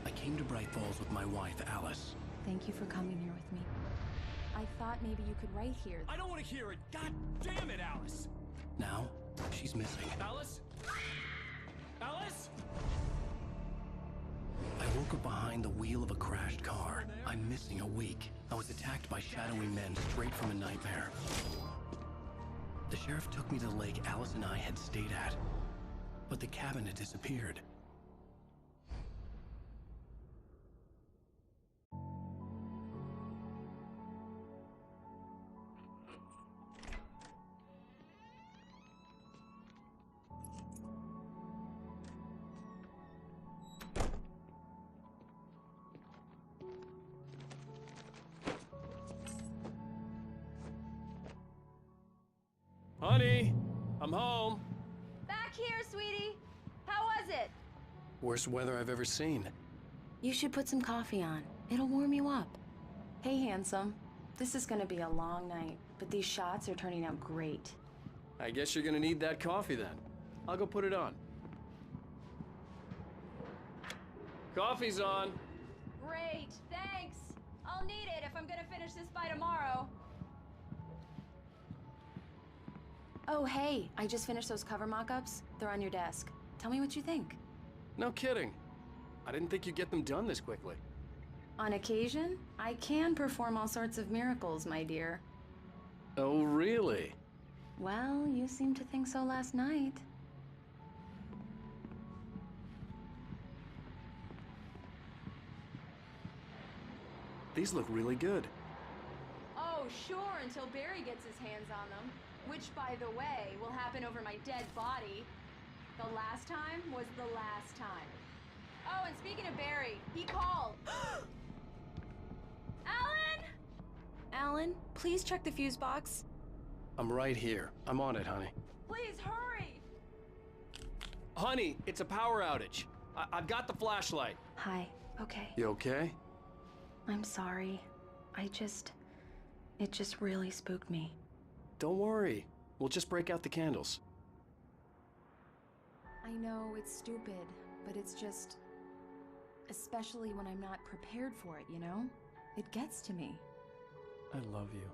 I came to Bright Falls with my wife, Alice. Thank you for coming here with me. I thought maybe you could write here. I don't want to hear it! God damn it, Alice! Now, she's missing. Alice? Alice? I woke up behind the wheel of a crashed car. I'm missing a week. I was attacked by shadowy men straight from a nightmare. The sheriff took me to the lake Alice and I had stayed at, but the cabin had disappeared. Honey, I'm home. Back here, sweetie. How was it? Worst weather I've ever seen. You should put some coffee on. It'll warm you up. Hey, handsome. This is gonna be a long night, but these shots are turning out great. I guess you're gonna need that coffee then. I'll go put it on. Coffee's on. Great, thanks. I'll need it if I'm gonna finish this by tomorrow. Oh, hey, I just finished those cover mock-ups. They're on your desk. Tell me what you think. No kidding. I didn't think you'd get them done this quickly. On occasion, I can perform all sorts of miracles, my dear. Oh, really? Well, you seemed to think so last night. These look really good. Oh, sure, until Barry gets his hands on them. Which, by the way, will happen over my dead body. The last time was the last time. Oh, and speaking of Barry, he called. Alan! Alan, please check the fuse box. I'm right here. I'm on it, honey. Please, hurry! Honey, it's a power outage. I've got the flashlight. Hi, okay. You okay? I'm sorry. It just really spooked me. Don't worry. We'll just break out the candles. I know it's stupid, but it's just... Especially when I'm not prepared for it, you know? It gets to me. I love you.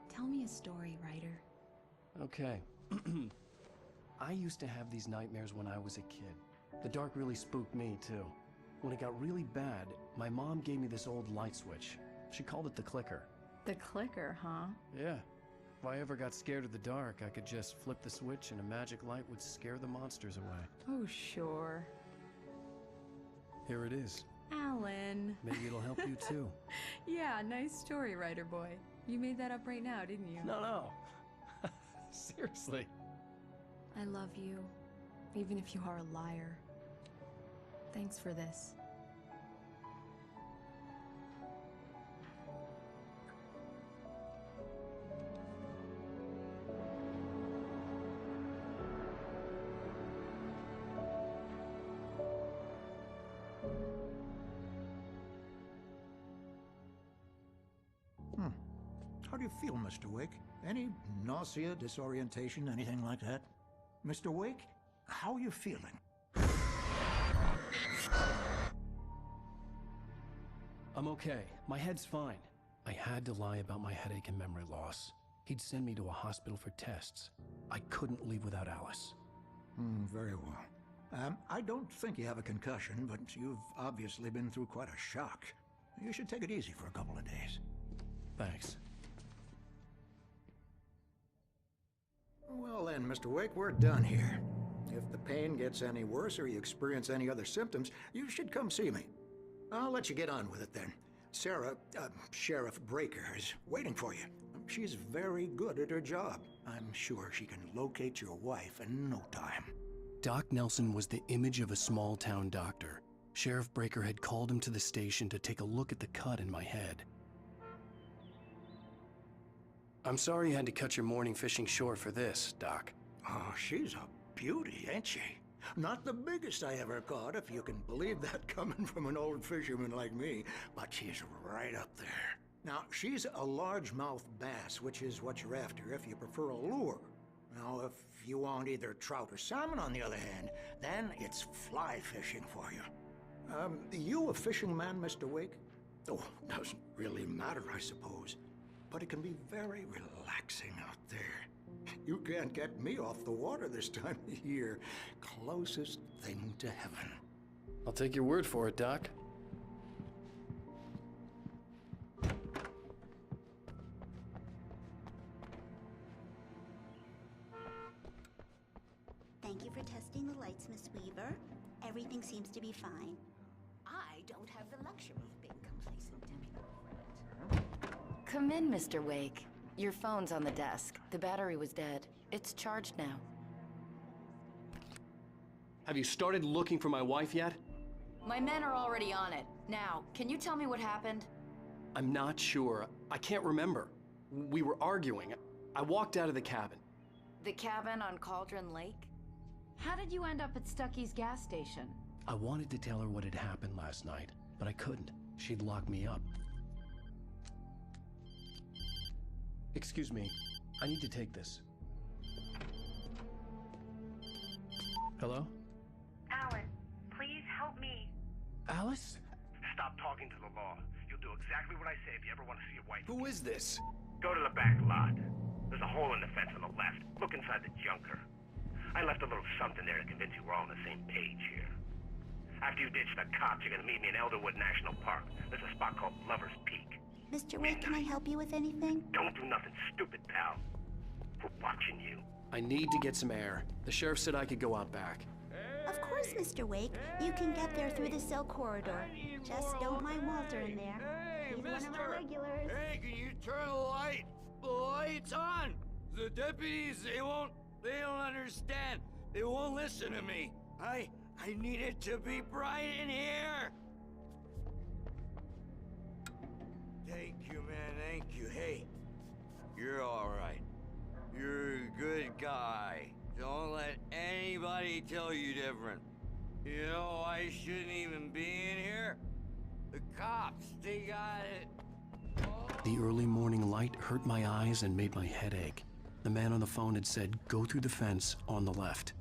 Tell me a story, writer. Okay. I used to have these nightmares when I was a kid. The dark really spooked me, too. When it got really bad, my mom gave me this old light switch. She called it the clicker. The clicker, huh? Yeah. If I ever got scared of the dark, I could just flip the switch and a magic light would scare the monsters away. Oh, sure. Here it is. Alan. Maybe it'll help you too. Yeah, nice story, writer boy. You made that up right now, didn't you? No. Seriously. I love you, even if you are a liar. Thanks for this. How do you feel, Mr. Wake? Any nausea, disorientation, anything like that? Mr. Wake, how are you feeling? I'm okay. My head's fine. I had to lie about my headache and memory loss. He'd send me to a hospital for tests. I couldn't leave without Alice. Very well. I don't think you have a concussion, but you've obviously been through quite a shock. You should take it easy for a couple of days. Thanks. Well then, Mr. Wake, we're done here. If the pain gets any worse or you experience any other symptoms, you should come see me. I'll let you get on with it then. Sarah, Sheriff Breaker, is waiting for you. She's very good at her job. I'm sure she can locate your wife in no time. Doc Nelson was the image of a small-town doctor. Sheriff Breaker had called him to the station to take a look at the cut in my head. I'm sorry you had to cut your morning fishing short for this, Doc. Oh, she's a beauty, ain't she? Not the biggest I ever caught, if you can believe that coming from an old fisherman like me, but she's right up there. Now, she's a largemouth bass, which is what you're after if you prefer a lure. Now, if you want either trout or salmon, on the other hand, then it's fly fishing for you. You a fishing man, Mr. Wake? Oh, doesn't really matter, I suppose. But it can be very relaxing out there. You can't get me off the water this time of year. Closest thing to heaven. I'll take your word for it, Doc. Thank you for testing the lights, Miss Weaver. Everything seems to be fine. I don't have the luxury of being complacent any longer. Come in, Mr. Wake. Your phone's on the desk. The battery was dead. It's charged now. Have you started looking for my wife yet? My men are already on it. Now, can you tell me what happened? I'm not sure. I can't remember. We were arguing. I walked out of the cabin. The cabin on Cauldron Lake? How did you end up at Stucky's gas station? I wanted to tell her what had happened last night, but I couldn't. She'd lock me up. Excuse me. I need to take this. Hello? Alan, please help me. Alice? Stop talking to the law. You'll do exactly what I say if you ever want to see your wife. Who is this? Go to the back lot. There's a hole in the fence on the left. Look inside the junker. I left a little something there to convince you we're all on the same page here. After you ditch the cops, you're gonna meet me in Elderwood National Park. There's a spot called Lover's Peak. Mr. Wake, can I help you with anything? Don't do nothing stupid, pal. We're watching you. I need to get some air. The sheriff said I could go out back. Of course, Mr. Wake. You can get there through the cell corridor. Just don't mind Walter in there. He's one of our regulars. Hey, can you turn the lights on? The deputies, they don't understand. They won't listen to me. I need it to be bright in here. Thank you, man, thank you. Hey, you're all right. You're a good guy. Don't let anybody tell you different. You know, I shouldn't even be in here. The cops, they got it. The early morning light hurt my eyes and made my head ache. The man on the phone had said, go through the fence on the left.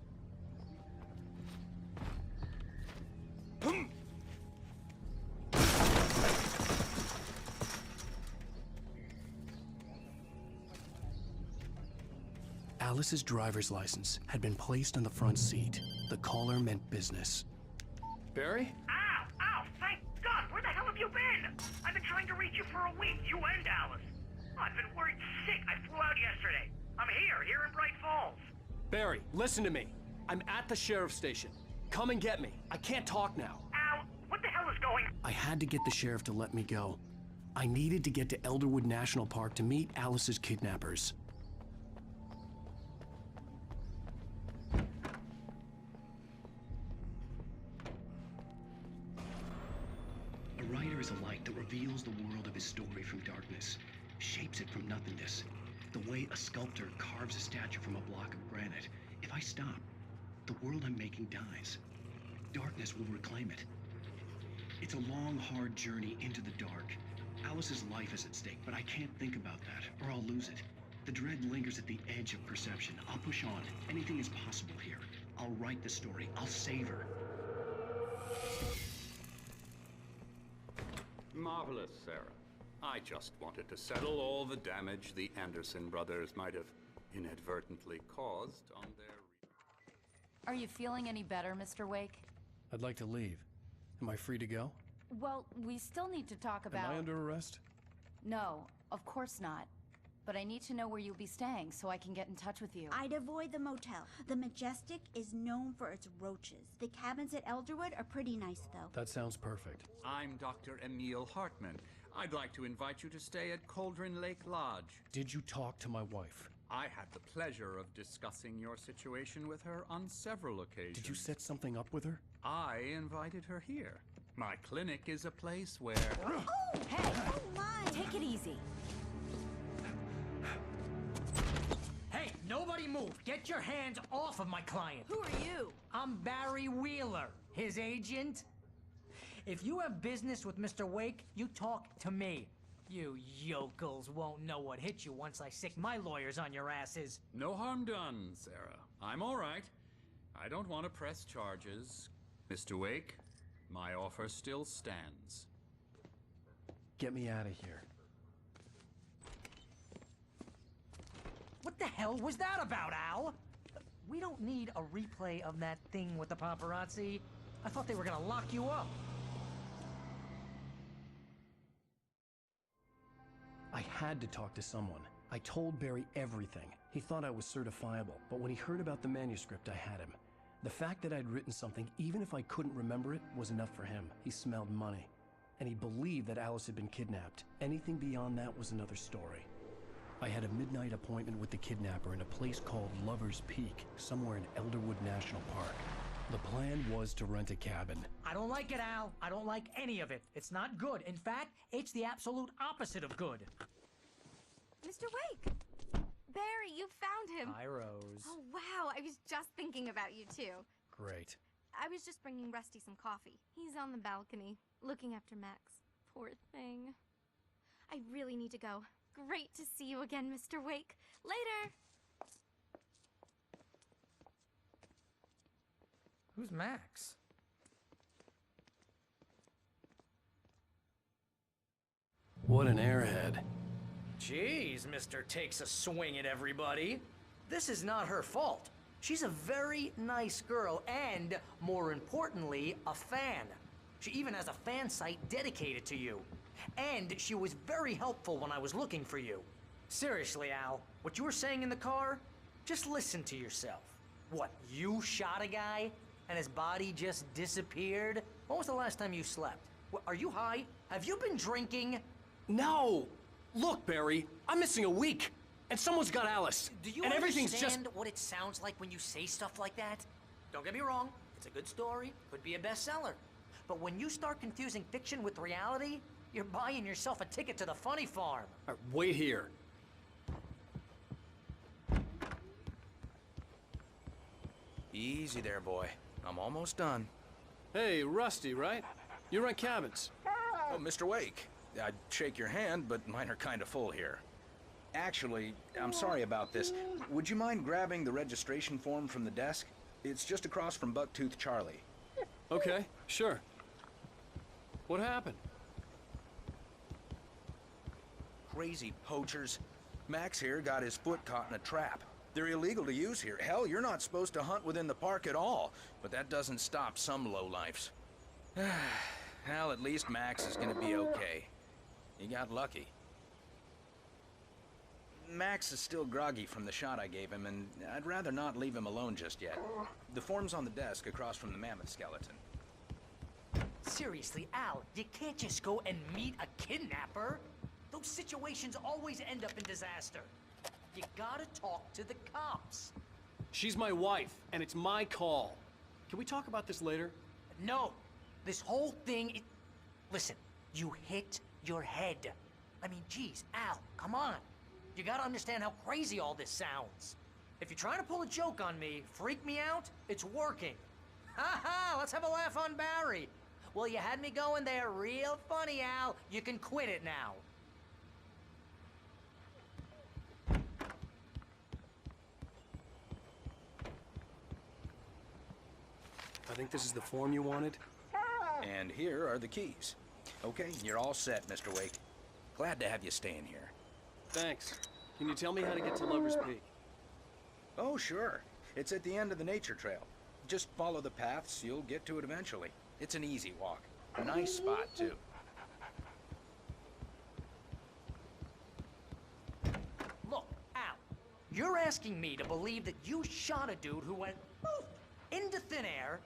Alice's driver's license had been placed on the front seat. The caller meant business. Barry? Ow! Ow! Thank God! Where the hell have you been? I've been trying to reach you for a week, you and Alice. I've been worried sick. I flew out yesterday. I'm here in Bright Falls. Barry, listen to me. I'm at the sheriff's station. Come and get me. I can't talk now. Al, what the hell is going on? I had to get the sheriff to let me go. I needed to get to Elderwood National Park to meet Alice's kidnappers. A writer is a light that reveals the world of his story from darkness, shapes it from nothingness. The way a sculptor carves a statue from a block of granite. If I stop, the world I'm making dies. Darkness will reclaim it. It's a long, hard journey into the dark. Alice's life is at stake, but I can't think about that, or I'll lose it. The dread lingers at the edge of perception. I'll push on. Anything is possible here. I'll write the story. I'll save her. Marvelous, Sarah. I just wanted to settle all the damage the Anderson brothers might have inadvertently caused on their... Are you feeling any better, Mr. Wake? I'd like to leave. Am I free to go? Well, we still need to talk about... Am I under arrest? No, of course not. But I need to know where you'll be staying so I can get in touch with you. I'd avoid the motel. The Majestic is known for its roaches. The cabins at Elderwood are pretty nice, though. That sounds perfect. I'm Dr. Emil Hartman. I'd like to invite you to stay at Cauldron Lake Lodge. Did you talk to my wife? I had the pleasure of discussing your situation with her on several occasions. Did you set something up with her? I invited her here. My clinic is a place where... Oh, Hey, oh my! take it easy. Hey, nobody move! Get your hands off of my client! Who are you? I'm Barry Wheeler, his agent. If you have business with Mr. Wake, you talk to me. You yokels won't know what hit you once I sick my lawyers on your asses. No harm done, Sarah. I'm all right. I don't want to press charges. Mr. Wake, My offer still stands. Get me out of here. What the hell was that about, Al? We don't need a replay of that thing with the paparazzi. I thought they were gonna lock you up. I had to talk to someone. I told Barry everything. He thought I was certifiable, but when he heard about the manuscript, I had him. The fact that I'd written something, even if I couldn't remember it, was enough for him. He smelled money. And he believed that Alice had been kidnapped. Anything beyond that was another story. I had a midnight appointment with the kidnapper in a place called Lover's Peak, somewhere in Elderwood National Park. The plan was to rent a cabin. I don't like it, Al. I don't like any of it. It's not good. In fact, it's the absolute opposite of good. Mr. Wake! Barry, you found him! Hi, Rose. Oh, wow. I was just thinking about you, too. Great. I was just bringing Rusty some coffee. He's on the balcony, looking after Max. Poor thing. I really need to go. Great to see you again, Mr. Wake. Later! Who's Max? What an airhead. Jeez, Mr. Takes a swing at everybody. This is not her fault. She's a very nice girl and, more importantly, a fan. She even has a fan site dedicated to you. And she was very helpful when I was looking for you. Seriously, Al, what you were saying in the car? Just listen to yourself. What, you shot a guy and his body just disappeared? When was the last time you slept? What, are you high? Have you been drinking? No! Look, Barry, I'm missing a week, and someone's got Alice. Do you and everything's understand just what it sounds like when you say stuff like that? Don't get me wrong, it's a good story, could be a bestseller. But when you start confusing fiction with reality, you're buying yourself a ticket to the funny farm. All right, wait here. Easy there, boy. I'm almost done. Hey, Rusty, right? You rent cabins. Oh, Mr. Wake. I'd shake your hand, but mine are kind of full here. Actually, I'm sorry about this. Would you mind grabbing the registration form from the desk? It's just across from Bucktooth Charlie. Okay, sure. What happened? Crazy poachers. Max here got his foot caught in a trap. They're illegal to use here. Hell, you're not supposed to hunt within the park at all. But that doesn't stop some lowlifes. Well, at least Max is gonna be okay. He got lucky. Max is still groggy from the shot I gave him, and I'd rather not leave him alone just yet. The form's on the desk across from the mammoth skeleton. Seriously, Al, you can't just go and meet a kidnapper. Those situations always end up in disaster. You gotta talk to the cops. She's my wife, and it's my call. Can we talk about this later? No. This whole thing, listen, you hit your head. I mean, geez, Al, come on. You gotta understand how crazy all this sounds. If you're trying to pull a joke on me, freak me out, it's working. Ha ha, let's have a laugh on Barry. Well, you had me going there real funny, Al. You can quit it now. I think this is the form you wanted. And here are the keys. Okay, you're all set, Mr. Wake. Glad to have you staying here. Thanks. Can you tell me how to get to Lover's Peak? Oh, sure. It's at the end of the nature trail. Just follow the paths, you'll get to it eventually. It's an easy walk. A nice spot, too. Look, Al, you're asking me to believe that you shot a dude who went poof into thin air,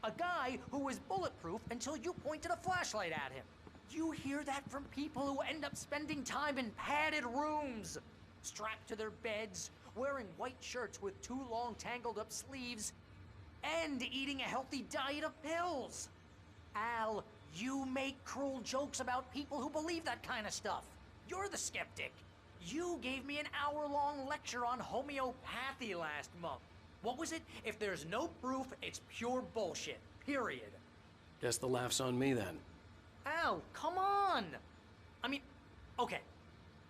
a guy who was bulletproof until you pointed a flashlight at him. You hear that from people who end up spending time in padded rooms, strapped to their beds, wearing white shirts with too long tangled up sleeves, and eating a healthy diet of pills. Al, you make cruel jokes about people who believe that kind of stuff. You're the skeptic. You gave me an hour-long lecture on homeopathy last month. What was it? If there's no proof, it's pure bullshit. Period. Guess the laugh's on me then. Al, come on! I mean, okay.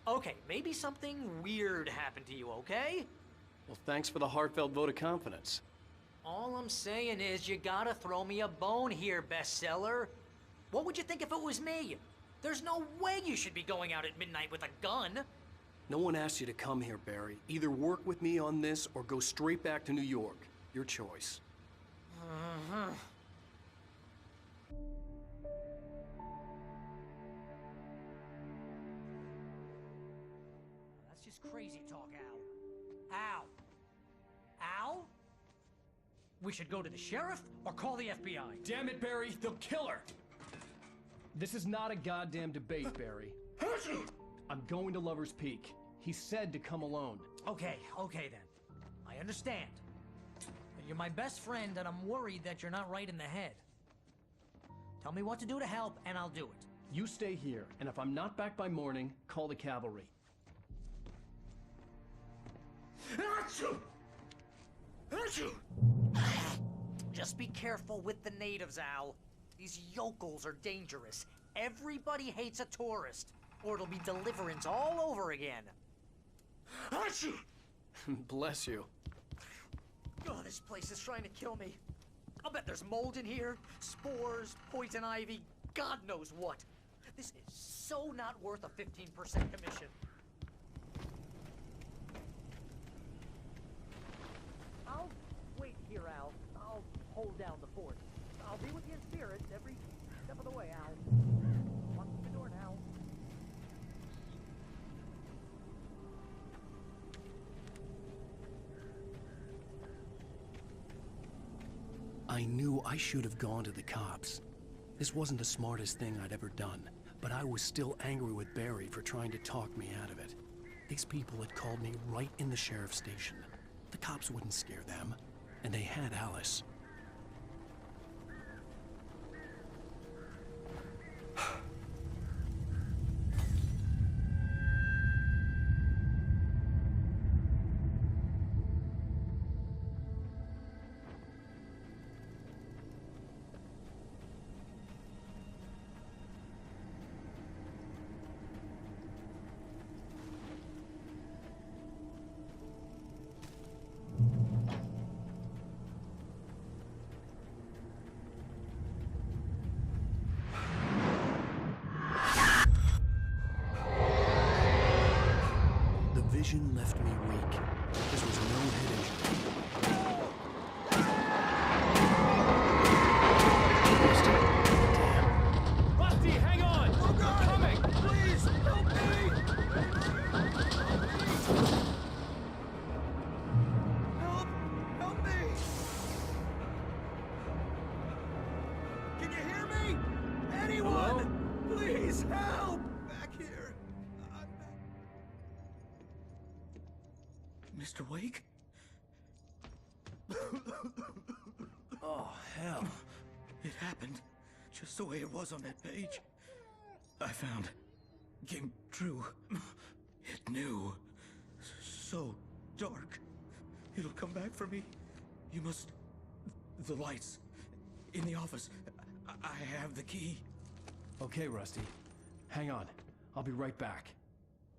Okay, maybe something weird happened to you, okay? Well, thanks for the heartfelt vote of confidence. All I'm saying is you gotta throw me a bone here, bestseller. What would you think if it was me? There's no way you should be going out at midnight with a gun. No one asked you to come here, Barry. Either work with me on this or go straight back to New York. Your choice. That's just crazy talk, Al. Al! Al? We should go to the sheriff or call the FBI. Damn it, Barry, they'll kill her! This is not a goddamn debate, Barry. I'm going to Lover's Peak. He said to come alone. Okay then. I understand. You're my best friend, and I'm worried that you're not right in the head. Tell me what to do to help, and I'll do it. You stay here, and if I'm not back by morning, call the cavalry. Just be careful with the natives, Al. These yokels are dangerous. Everybody hates a tourist, or it'll be Deliverance all over again. Bless you. Oh, this place is trying to kill me. I'll bet there's mold in here, spores, poison ivy, God knows what. This is so not worth a 15% commission. I'll wait here, Al. I'll hold down the fort. I'll be with you in spirit every step of the way, Al. Walk through the door now. I knew I should have gone to the cops. This wasn't the smartest thing I'd ever done, but I was still angry with Barry for trying to talk me out of it. These people had called me right in the sheriff's station. The cops wouldn't scare them, and they had Alice. Vision left me weak. This was no head injury. Rusty, hang on! Oh God! We're coming! Please, help me! Help me! Can you hear me? Anyone? Hello? Please, help! Back here. Mr. Wake? Oh, hell. It happened just the way it was on that page. I found. Came true. It knew. So dark. It'll come back for me. You must. The lights. In the office. I have the key. Okay, Rusty. Hang on. I'll be right back.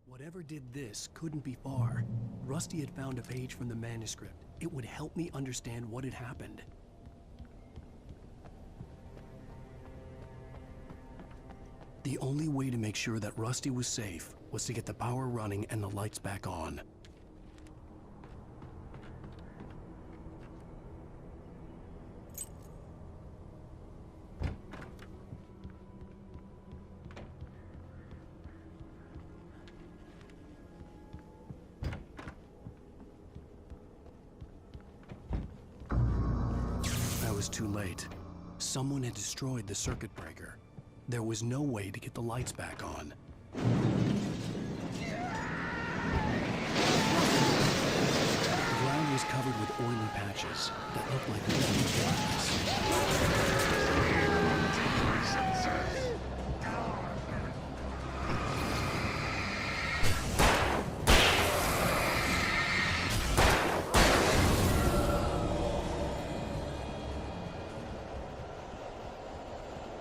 Whatever did this couldn't be far. Rusty had found a page from the manuscript. It would help me understand what had happened. The only way to make sure that Rusty was safe was to get the power running and the lights back on. Too late. Someone had destroyed the circuit breaker. There was no way to get the lights back on. The ground was covered with oily patches that looked like living darkness.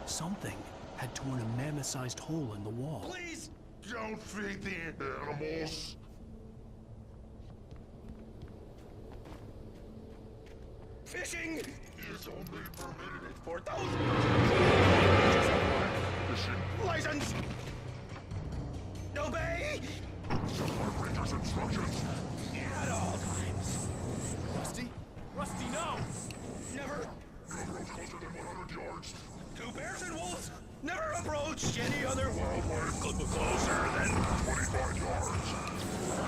Something had torn a mammoth-sized hole in the wall. Please don't feed the animals. Fishing is only permitted for those fishing license. Obey Park Ranger's instructions. at all times. Rusty? Rusty, no! Never. No approach closer than 100 yards. Two bears and wolves. Never approach any other Wildlife closer than 25 yards.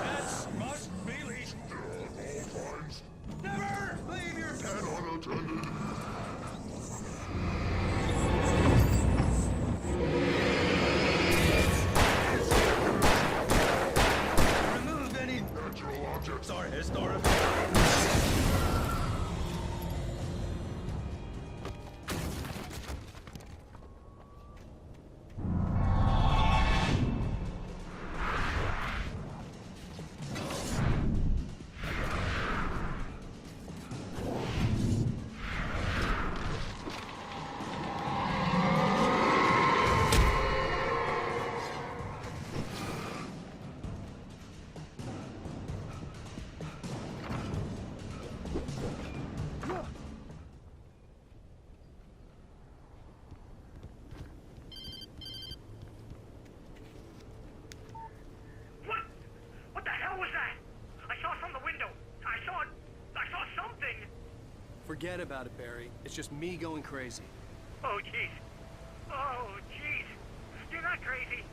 pets must be leashed. At all times. Never leave your pet And unattended. Remove any Natural objects. sorry, historic. What the hell was that? I saw from the window. I saw something. Forget about it, Barry. It's just me going crazy. Oh, jeez. Oh, jeez. You're not crazy.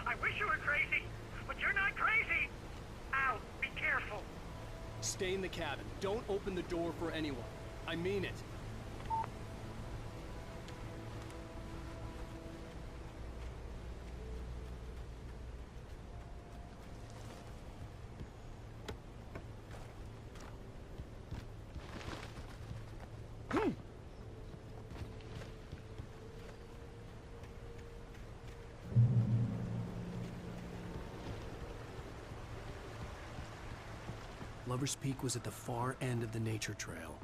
I wish you were crazy, but you're not crazy. Ow, be careful. Stay in the cabin. Don't open the door for anyone. I mean it. Lover's Peak was at the far end of the nature trail.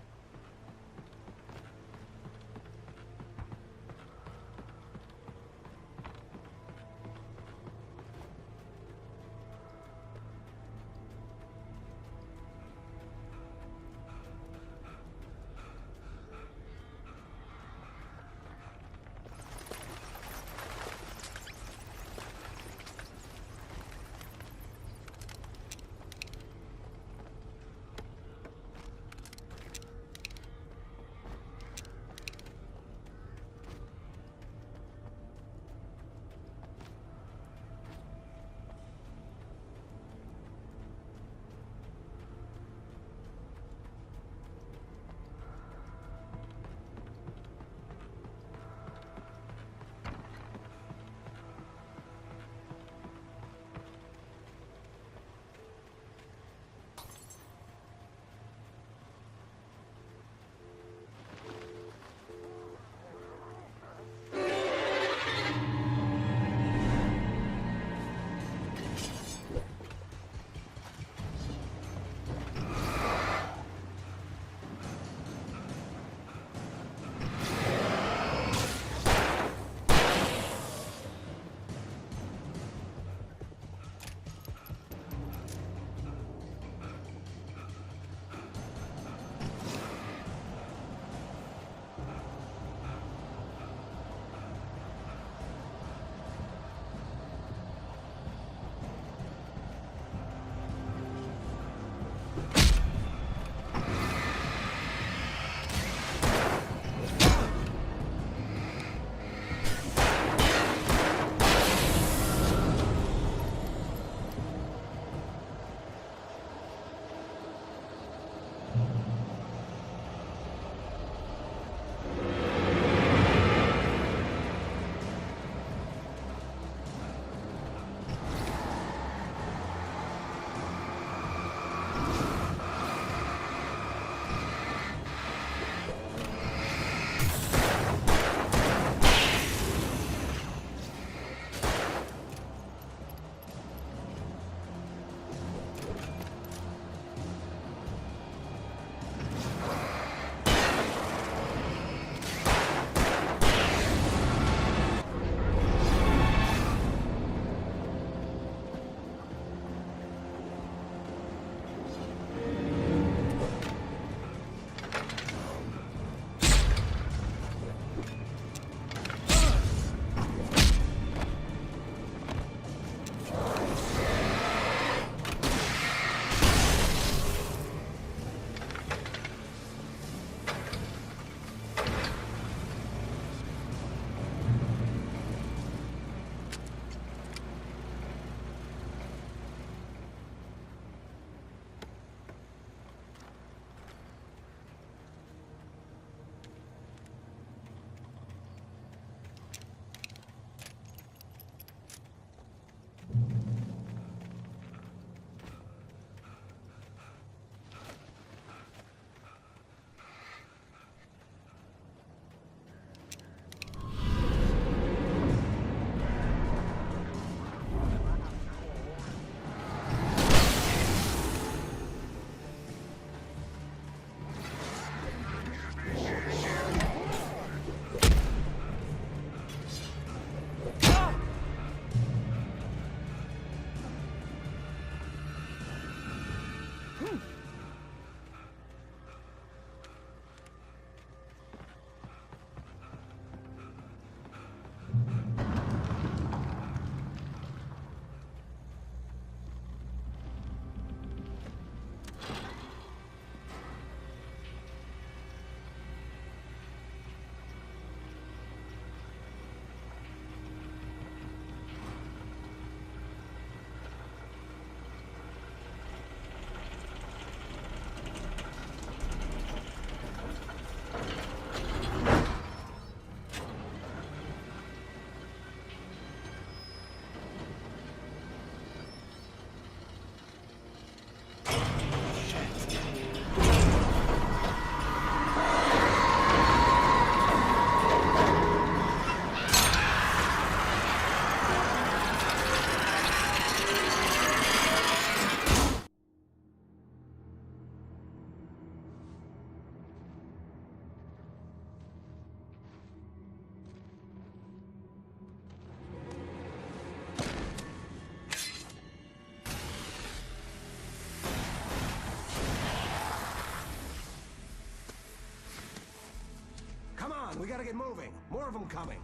on, we gotta get moving. More of them coming.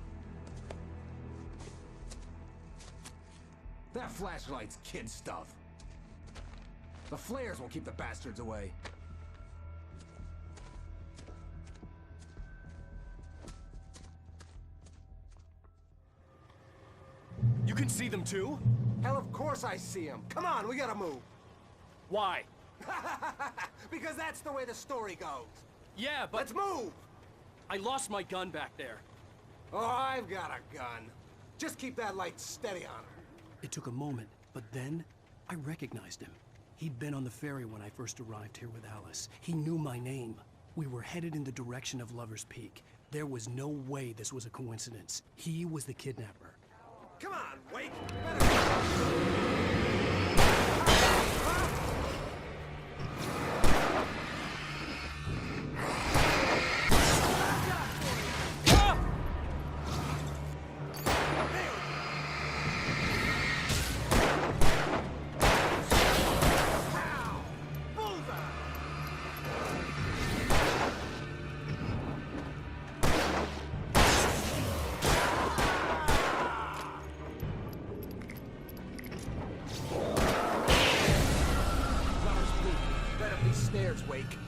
That flashlight's kid stuff. The flares will keep the bastards away. You can see them too? Hell, of course I see them. Come on, we gotta move. Why? Because that's the way the story goes. Yeah, but... Let's move! I lost my gun back there. Oh, I've got a gun. Just keep that light steady on her. It took a moment, but then I recognized him. He'd been on the ferry when I first arrived here with Alice. He knew my name. We were headed in the direction of Lover's Peak. There was no way this was a coincidence. He was the kidnapper. Come on, Wake! Stairs, Wake.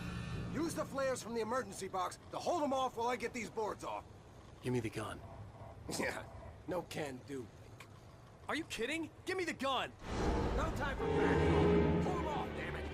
Use the flares from the emergency box to hold them off while I get these boards off. Give me the gun. Yeah, no can do, Wake. Are you kidding? Give me the gun! No time for back. Pull them off, damn it.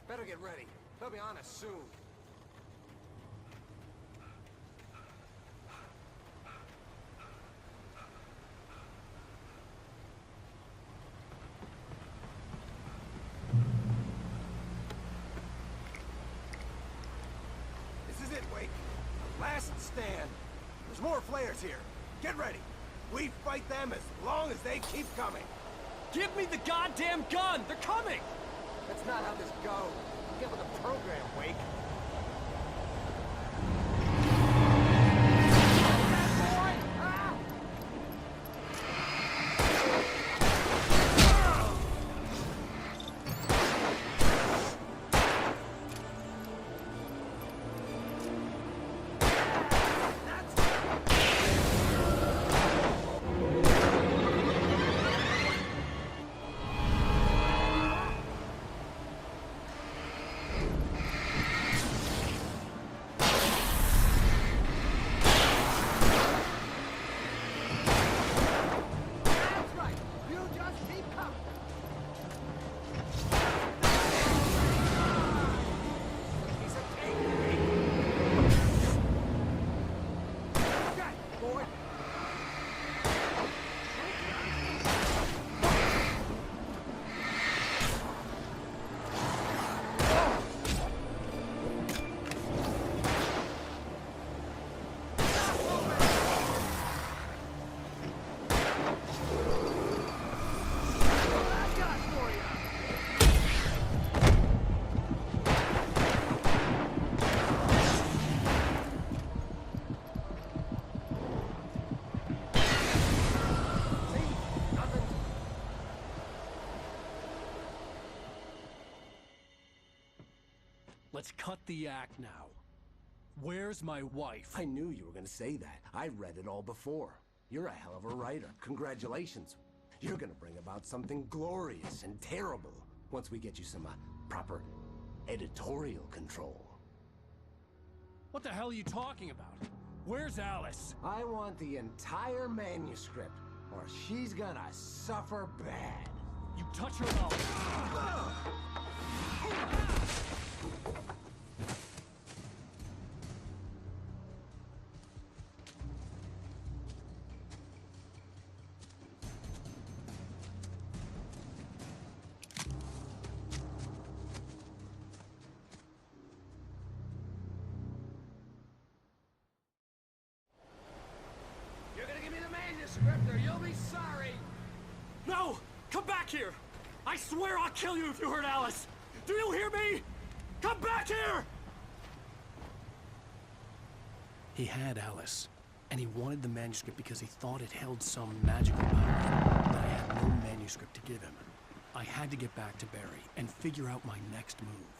Better get ready. They'll be on us soon. This is it, Wake. Last stand. There's more flares here. Get ready. We fight them as long as they keep coming. Give me the goddamn gun! They're coming! That's not how this goes. Get with the program, Wake. Let's cut the act now. Where's my wife? I knew you were gonna say that. I read it all before. You're a hell of a writer. Congratulations. You're gonna bring about something glorious and terrible once we get you some proper editorial control. What the hell are you talking about? Where's Alice? I want the entire manuscript, or she's gonna suffer bad. You touch her, script or you'll be sorry! No! Come back here! I swear I'll kill you if you hurt Alice! Do you hear me? Come back here! He had Alice, and he wanted the manuscript because he thought it held some magical power, but I had no manuscript to give him. I had to get back to Barry and figure out my next move.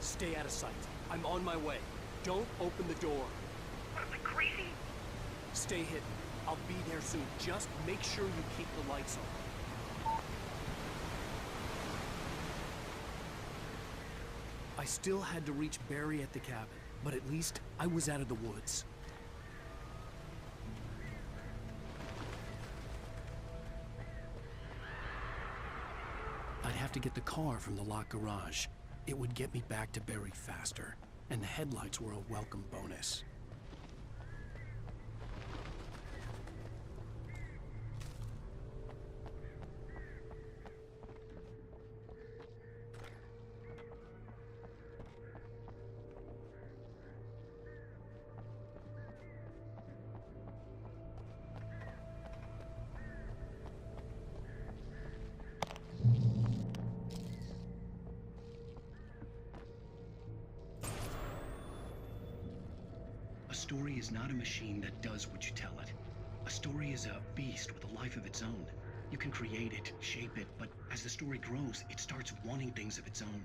Stay out of sight. I'm on my way. Don't open the door. What, am I crazy? Stay hidden. I'll be there soon. Just make sure you keep the lights on. I still had to reach Barry at the cabin, but at least I was out of the woods. I'd have to get the car from the locked garage. It would get me back to Barry faster, and the headlights were a welcome bonus. A story is not a machine that does what you tell it. A story is a beast with a life of its own. You can create it, shape it, but as the story grows, it starts wanting things of its own.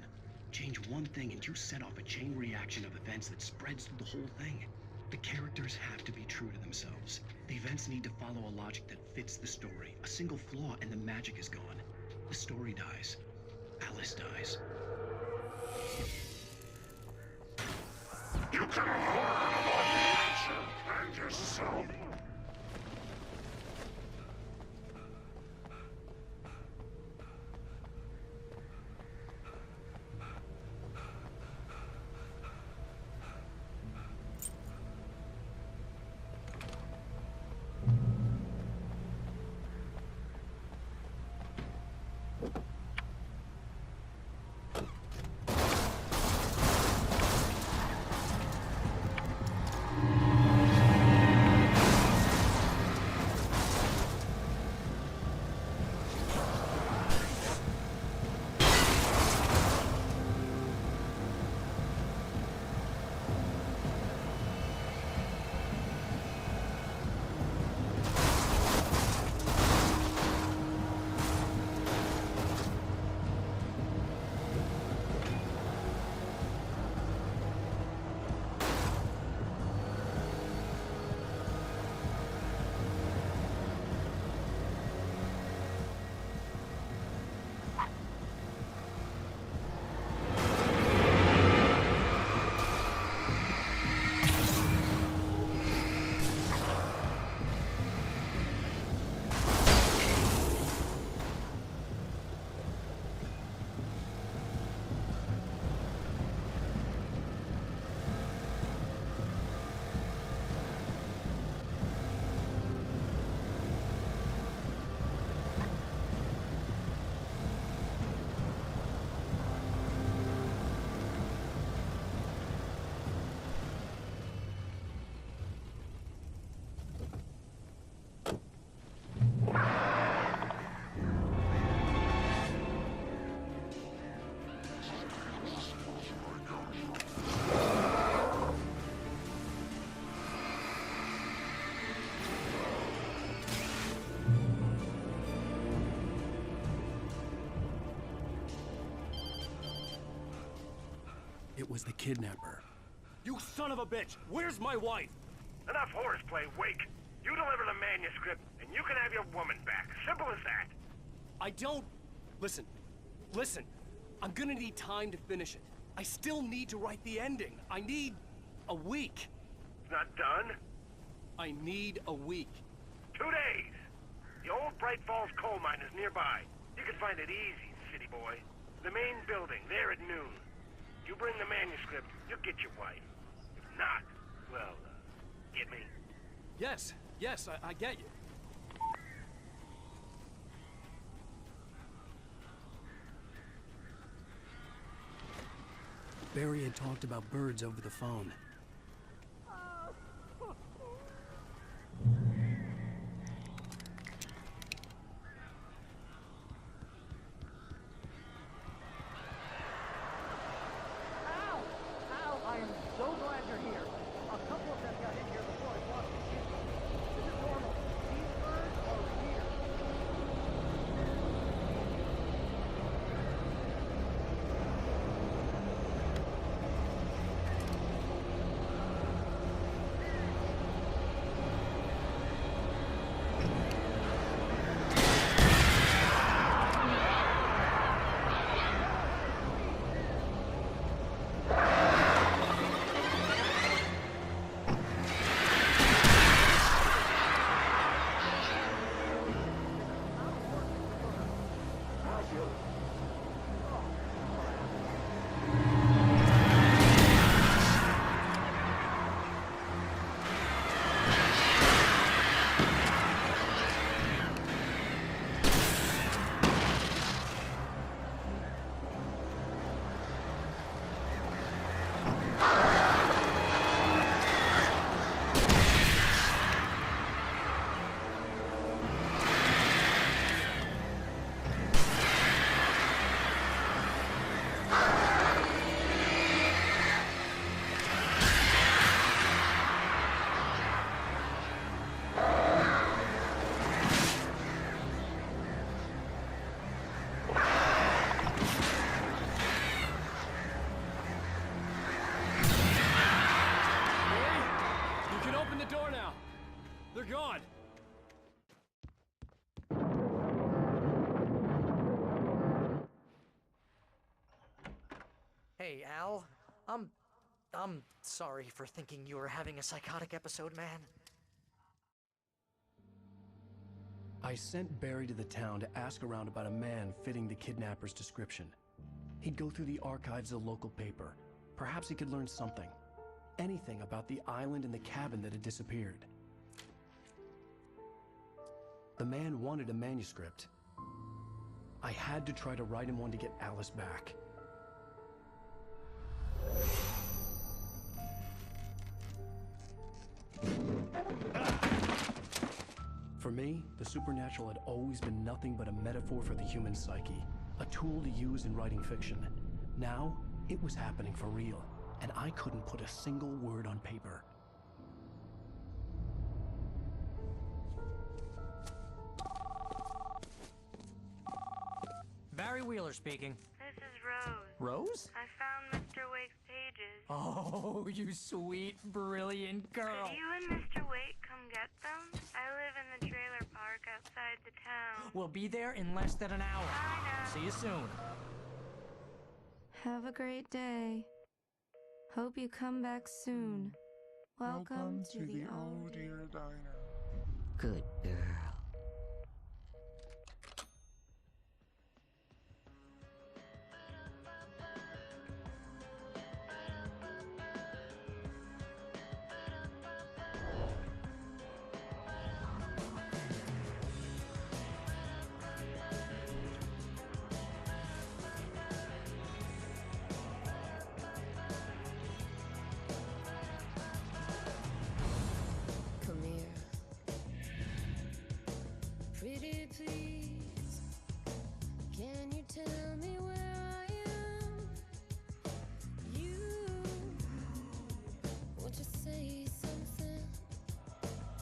Change one thing and you set off a chain reaction of events that spreads through the whole thing. The characters have to be true to themselves. The events need to follow a logic that fits the story. A single flaw and the magic is gone. The story dies. Alice dies. You can learn about nature and yourself. It was the Kidnapper. You son of a bitch! Where's my wife? Enough horseplay, Wake. You deliver the manuscript, and you can have your woman back. Simple as that. I don't... Listen. Listen. I'm gonna need time to finish it. I still need to write the ending. I need... a week. It's not done? I need a week. 2 days. The old Bright Falls coal mine is nearby. You can find it easy, city boy. The main building, there at noon. You bring the manuscript, you'll get your wife. If not, well, get me? Yes, I get you. Barry had talked about birds over the phone. They're gone! Hey, Al. I'm sorry for thinking you were having a psychotic episode, man. I sent Barry to the town to ask around about a man fitting the kidnapper's description. He'd go through the archives of the local paper. Perhaps he could learn something. Anything about the island and the cabin that had disappeared. The man wanted a manuscript. I had to try to write him one to get Alice back. For me, the supernatural had always been nothing but a metaphor for the human psyche, a tool to use in writing fiction. Now, it was happening for real, and I couldn't put a single word on paper. Barry Wheeler speaking. This is Rose. Rose? I found Mr. Wake's pages. Oh, you sweet, brilliant girl. Could you and Mr. Wake come get them? I live in the trailer park outside the town. We'll be there in less than an hour. I know. See you soon. Have a great day. Hope you come back soon. Welcome to the Old Dear Diner. Good girl.